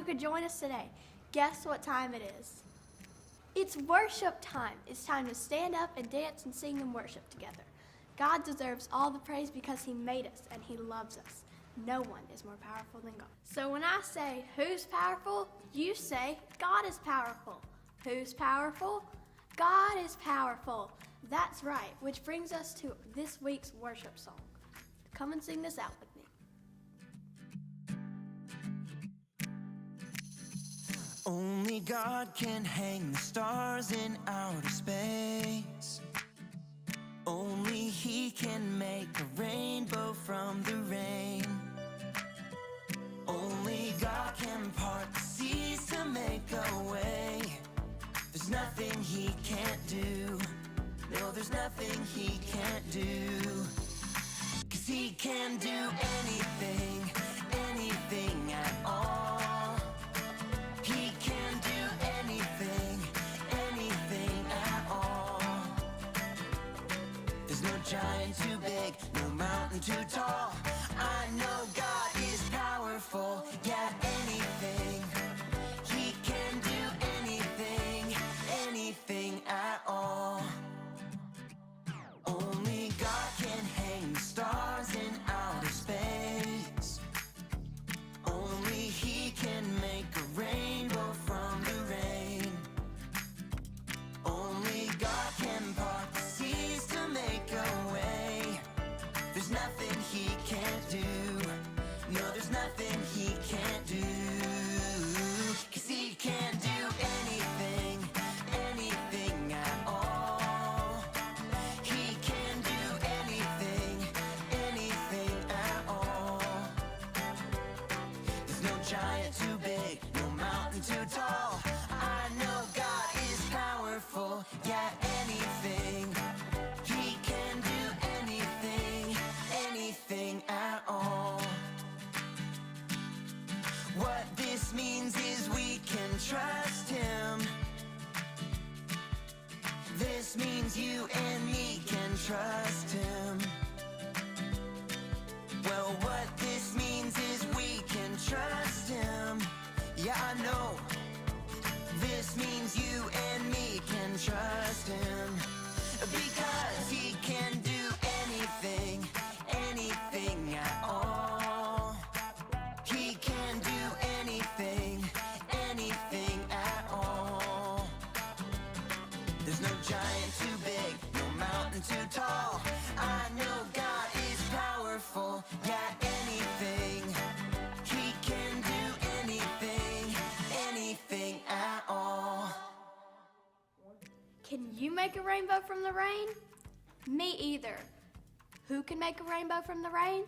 you could join us today. Guess what time it is? It's worship time. It's time to stand up and dance and sing and worship together. God deserves all the praise because He made us and He loves us. No one is more powerful than God. So when I say, who's powerful? You say, God is powerful. Who's powerful? God is powerful. That's right, which brings us to this week's worship song. Come and sing this out with me. Only God can hang the stars in outer space. Only He can make a rainbow from the rain. Only God can part the seas to make a way. There's nothing He can't do. No, there's nothing He can't do. 'Cause He can do anything, anything at all. He can do anything, anything at all. There's no giant too big, no mountain too tall. I know God is powerful, yeah, anything. He can do anything, anything at all. Only God can hang the stars in outer space. Only He can make a rainbow from the rain. Only God can part the seas to make a way. There's nothing He can't do. No, there's nothing He can't do. 'Cause He can do anything, anything at all. He can do anything, anything at all. There's no giant too big, no mountain too tall. I know God is powerful, yeah, anything. He can do anything, anything at all. What this means is we can trust Him. This means you and me can trust Him. Well, what this means is we can trust Him. Yeah, I know. This means you and me can trust Him. Because He can do anything, anything at all. He can do anything, anything at all. There's no giant too big, no mountain too tall. I know God is powerful, yeah, anything. He can do anything, anything at all. Can you make a rainbow from the rain? Me either. Who can make a rainbow from the rain?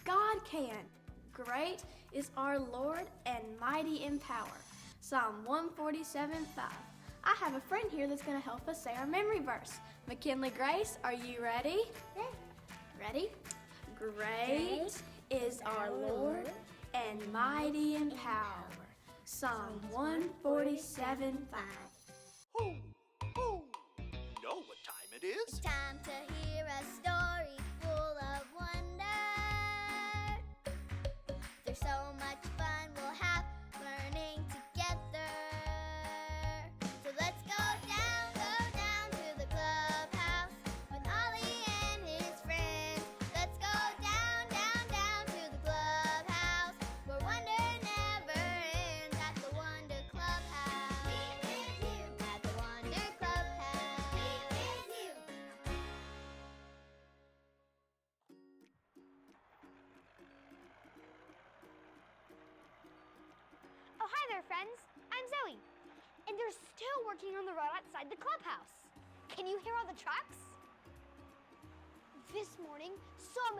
God can. Great is our Lord and mighty in power. Psalm 147:5. I have a friend here that's going to help us say our memory verse. McKinley Grace, are you ready? Yes. Ready? Great is our Lord and mighty in power. Psalm 147:5. Who? You know what time it is? Time to hear a story full of wonder. There's so much fun we'll have learning together. So let's go down to the clubhouse with Ollie and his friends. Let's go down to the clubhouse where wonder never ends at the Wonder Clubhouse. Meet with you at the Wonder Clubhouse. Meet with you. Oh, hi there, friends. I'm Zoe. And they're still working on the road outside the clubhouse. Can you hear all the trucks? This morning, some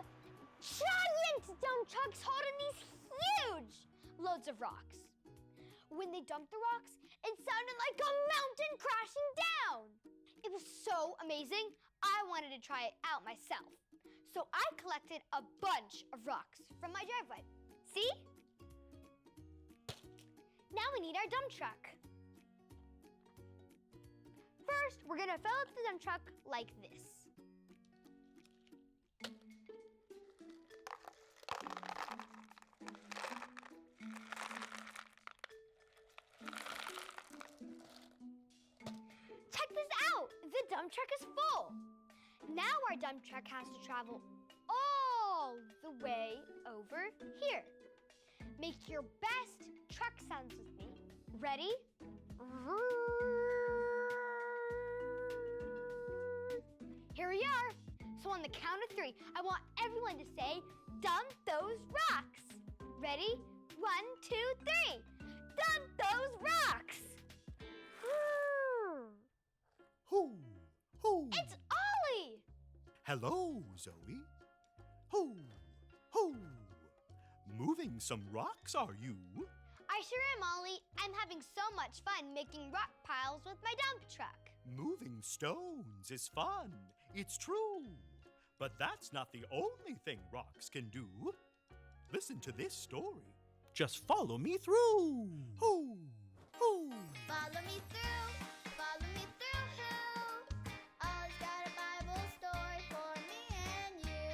giant dump trucks holding these huge loads of rocks. When they dumped the rocks, it sounded like a mountain crashing down. It was so amazing, I wanted to try it out myself. So I collected a bunch of rocks from my driveway. See? Now we need our dump truck. First, we're gonna fill up the dump truck like this. dump truck is full. Now our dump truck has to travel all the way over here. Make your best truck sounds with me. Ready? Here we are. So on the count of 3, I want everyone to say, dump those rocks. Ready? 1, 2, 3. Dump those rocks. Hoo, hoo. It's Ollie. Hello, Zoe. Hoo, hoo. Moving some rocks, are you? I sure am, Ollie. I'm having so much fun making rock piles with my dump truck. Moving stones is fun. It's true. But that's not the only thing rocks can do. Listen to this story. Just follow me through. Hoo, hoo. Follow me through, follow me through, who? Ollie's got a Bible story for me and you.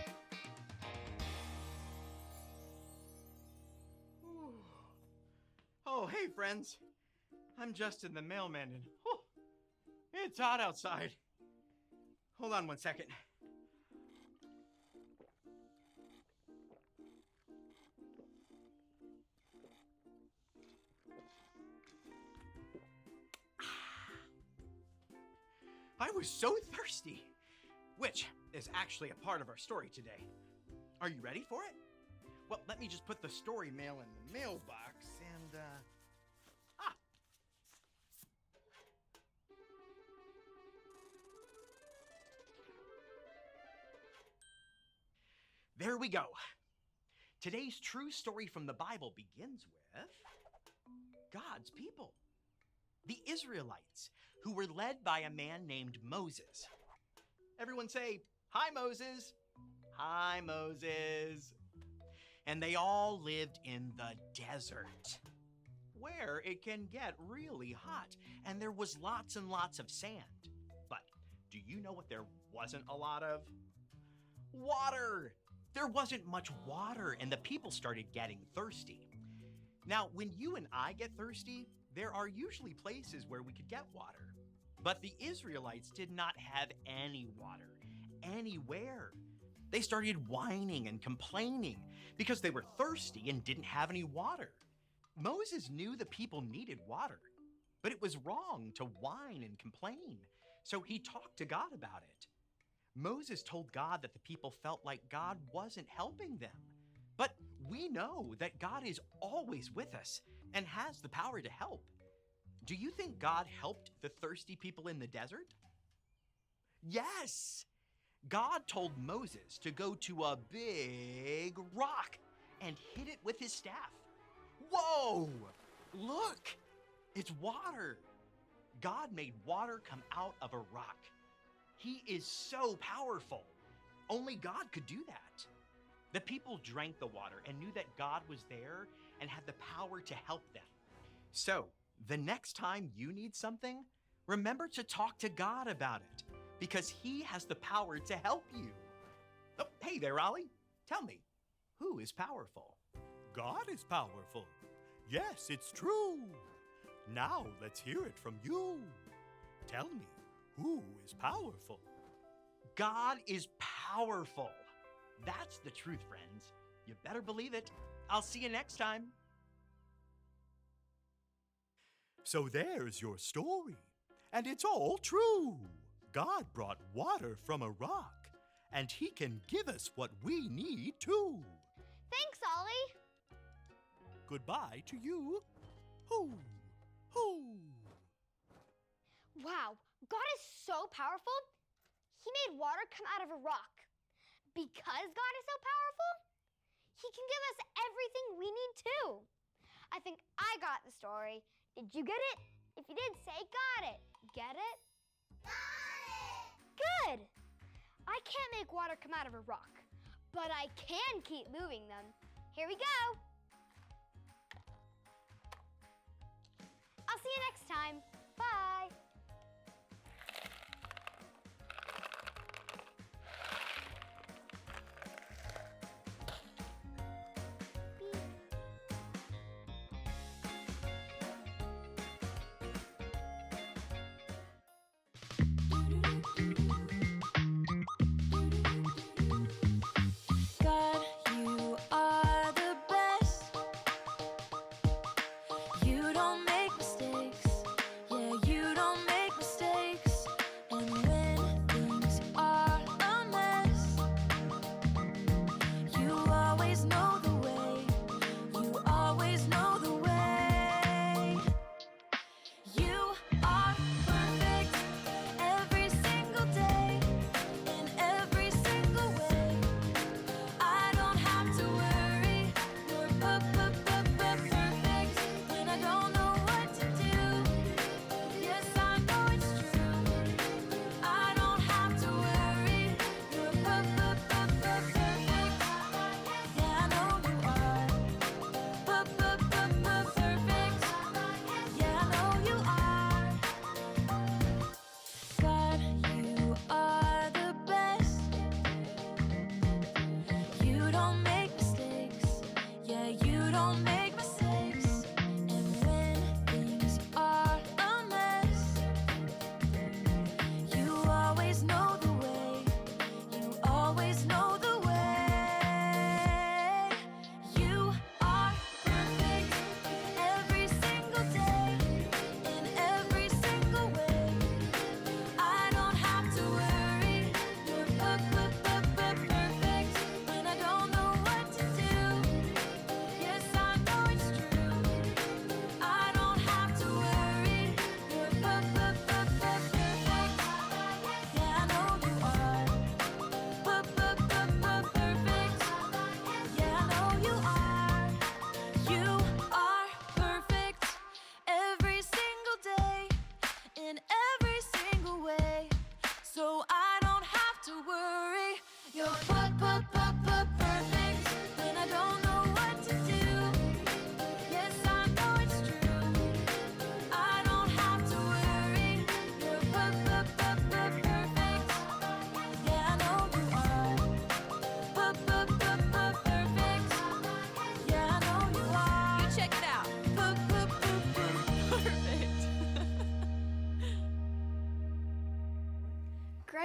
Oh, hey, friends. I'm Justin the mailman, and it's hot outside. Hold on 1 second. I was so thirsty, which is actually a part of our story today. Are you ready for it? Well, let me just put the story mail in the mailbox and, There we go. Today's true story from the Bible begins with God's people, the Israelites, who were led by a man named Moses. Everyone say, "Hi, Moses." Hi, Moses. And they all lived in the desert, where it can get really hot, and there was lots and lots of sand. But do you know what there wasn't a lot of? Water. There wasn't much water, and the people started getting thirsty. Now, when you and I get thirsty, there are usually places where we could get water. But the Israelites did not have any water anywhere. They started whining and complaining because they were thirsty and didn't have any water. Moses knew the people needed water, but it was wrong to whine and complain. So he talked to God about it. Moses told God that the people felt like God wasn't helping them. But we know that God is always with us and has the power to help. Do you think God helped the thirsty people in the desert? Yes! God told Moses to go to a big rock and hit it with his staff. Whoa! Look! It's water. God made water come out of a rock. He is so powerful. Only God could do that. The people drank the water and knew that God was there and had the power to help them. So, the next time you need something, remember to talk to God about it, because He has the power to help you. Oh, hey there, Ollie. Tell me, who is powerful? God is powerful. Yes, it's true. Now let's hear it from you. Tell me, who is powerful? God is powerful. That's the truth, friends. You better believe it. I'll see you next time. So there's your story. And it's all true. God brought water from a rock, and He can give us what we need too. Thanks, Ollie. Goodbye to you. Hoo, hoo. Wow, God is so powerful. He made water come out of a rock. Because God is so powerful, He can give us everything we need too. I think I got the story. Did you get it? If you did, say got it. Get it? Got it! Good. I can't make water come out of a rock, but I can keep moving them. Here we go. I'll see you next time. Bye. Do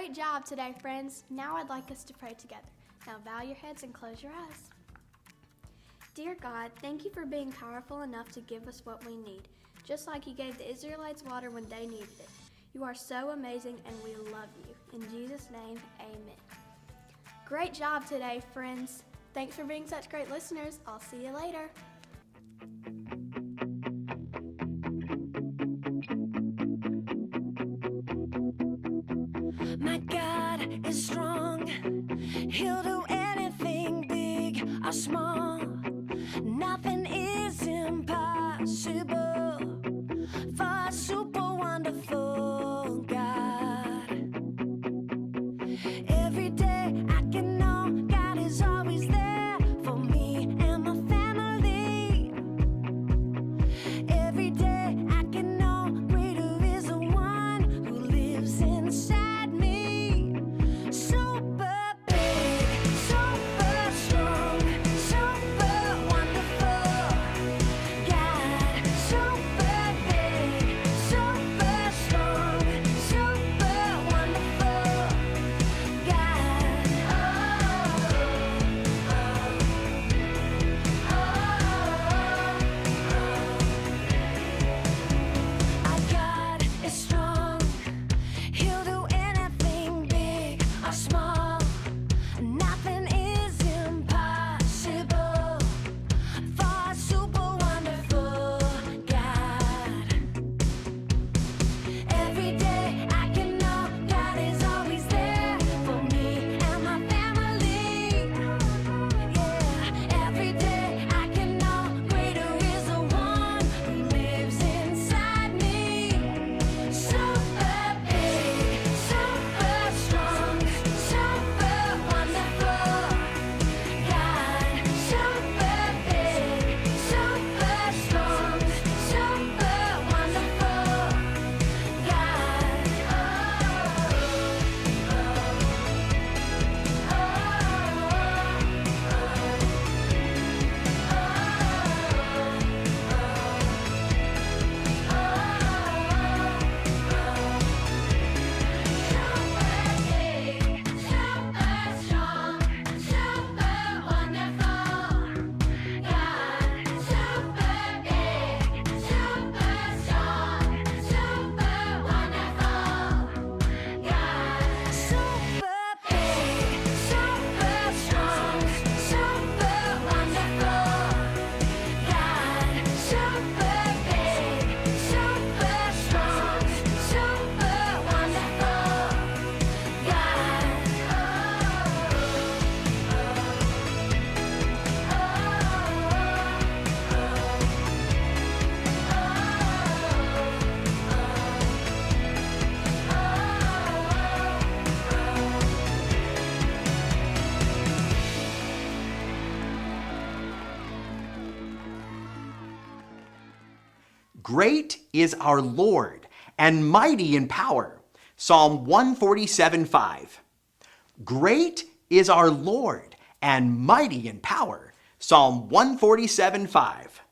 Great job today, friends. Now I'd like us to pray together. Now bow your heads and close your eyes. Dear God, thank you for being powerful enough to give us what we need, just like you gave the Israelites water when they needed it. You are so amazing and we love you. In Jesus' name, amen. Great job today, friends. Thanks for being such great listeners. I'll see you later. My God is strong. He'll do anything big or small. Nothing is impossible for a super wonderful God. Every day I can know God is always there for me and my family. Every day I can know greater is the one who lives inside me. Super big, super strong, super wonderful God. Super big, super strong, super wonderful God. Our God is strong. He'll do anything big or small. Nothing is impossible for a super wonderful God. Every day I can know God is always there for me and my family. Yeah, every day I can know greater is the one who lives inside me. Super big, super strong, super wonderful God. Super big, super strong, super wonderful Great is our Lord, and mighty in power. Psalm 147:5. Great is our Lord, and mighty in power. Psalm 147:5.